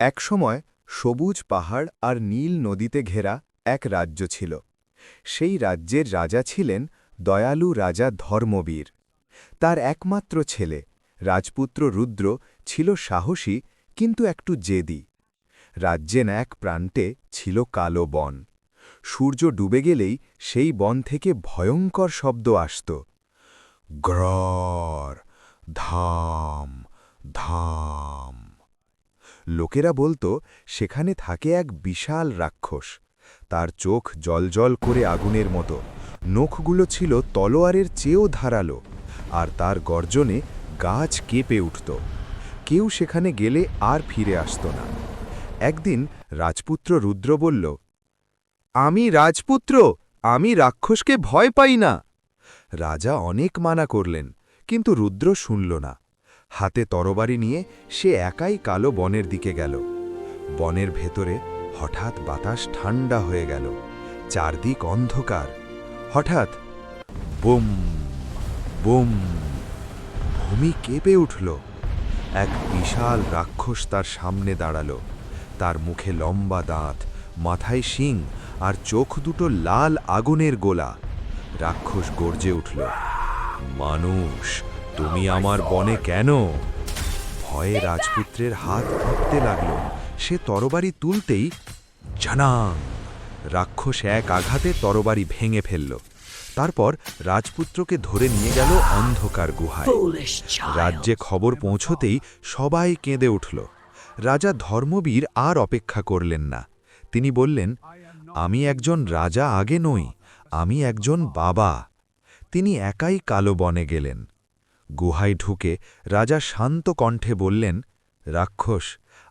একসময় সবুজ পাহাড় আর নীল নদীতে ঘেরা এক রাজ্য ছিল। সেই রাজ্যের রাজা ছিলেন দয়ালু রাজা ধর্মবীর। তার একমাত্র ছেলে রাজপুত্র রুদ্র ছিল সাহসী কিন্তু একটু জেদি। রাজ্যের এক প্রান্তে ছিল কালো বন। সূর্য ডুবে গেলেই সেই বন থেকে ভয়ঙ্কর শব্দ আসত। গ্রর, ধাম, ধাম। লোকেরা বলতো সেখানে থাকে এক বিশাল রাক্ষস। তার চোখ জলজল করে আগুনের মতো, নখগুলো ছিল তলোয়ারের চেয়েও ধারালো, আর তার গর্জনে গাছ কেঁপে উঠত। কেউ সেখানে গেলে আর ফিরে আসত না। একদিন রাজপুত্র রুদ্র বলল, আমি রাজপুত্র, আমি রাক্ষসকে ভয় পাই না। রাজা অনেক মানা করলেন, কিন্তু রুদ্র শুনল না। হাতে তরবারি নিয়ে সে একাই কালো বনের দিকে গেল। বনের ভেতরে হঠাৎ বাতাস ঠান্ডা হয়ে গেল, চারদিক অন্ধকার। হঠাৎ বুম, বুম, ভূমি কেঁপে উঠল। এক বিশাল রাক্ষস তার সামনে দাঁড়াল। তার মুখে লম্বা দাঁত, মাথায় শিং, আর চোখ দুটো লাল আগুনের গোলা। রাক্ষস গর্জে উঠল, মানুষ, তুমি আমার বনে কেন? ভয়ে রাজপুত্রের হাত কাঁপতে লাগল। সে তরবারি তুলতেই জানাং! রাক্ষস এক আঘাতে তরবারি ভেঙে ফেলল। তারপর রাজপুত্রকে ধরে নিয়ে গেল অন্ধকার গুহায়। রাজ্যে খবর পৌঁছতেই সবাই কেঁদে উঠল। রাজা ধর্মবীর আর অপেক্ষা করলেন না। তিনি বললেন, আমি একজন রাজা আগে নই, আমি একজন বাবা। তিনি একাই কালো বনে গেলেন। গুহায় ঢুকে রাজা শান্ত কণ্ঠে বললেন, রাক্ষস,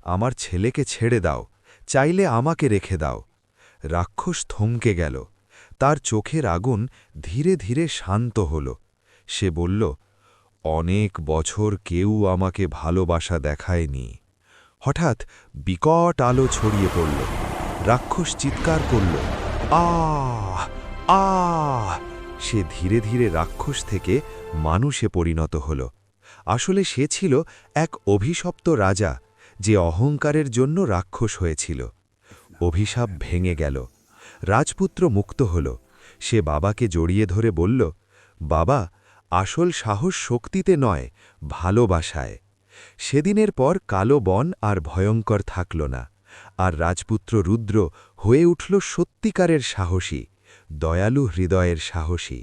আমার ছেলেকে ছেড়ে দাও, চাইলে আমাকে রেখে দাও। রাক্ষস থমকে গেল। তার চোখের আগুন ধীরে ধীরে শান্ত হল। সে বলল, অনেক বছর কেউ আমাকে ভালোবাসা দেখায়নি। হঠাৎ বিকট আলো ছড়িয়ে পড়ল। রাক্ষস চিৎকার করল, আহ, আহ! সে ধীরে ধীরে রাক্ষস থেকে মানুষে পরিণত হল। আসলে সে ছিল এক অভিশপ্ত রাজা, যে অহংকারের জন্য রাক্ষস হয়েছিল। অভিশাপ ভেঙে গেল। রাজপুত্র মুক্ত হল। সে বাবাকে জড়িয়ে ধরে বলল, বাবা, আসল সাহস শক্তিতে নয়, ভালোবাসায়। সেদিনের পর কালো বন আর ভয়ঙ্কর থাকল না, আর রাজপুত্র রুদ্র হয়ে উঠল সত্যিকারের সাহসী, দয়ালু হৃদয়ের সাহসী।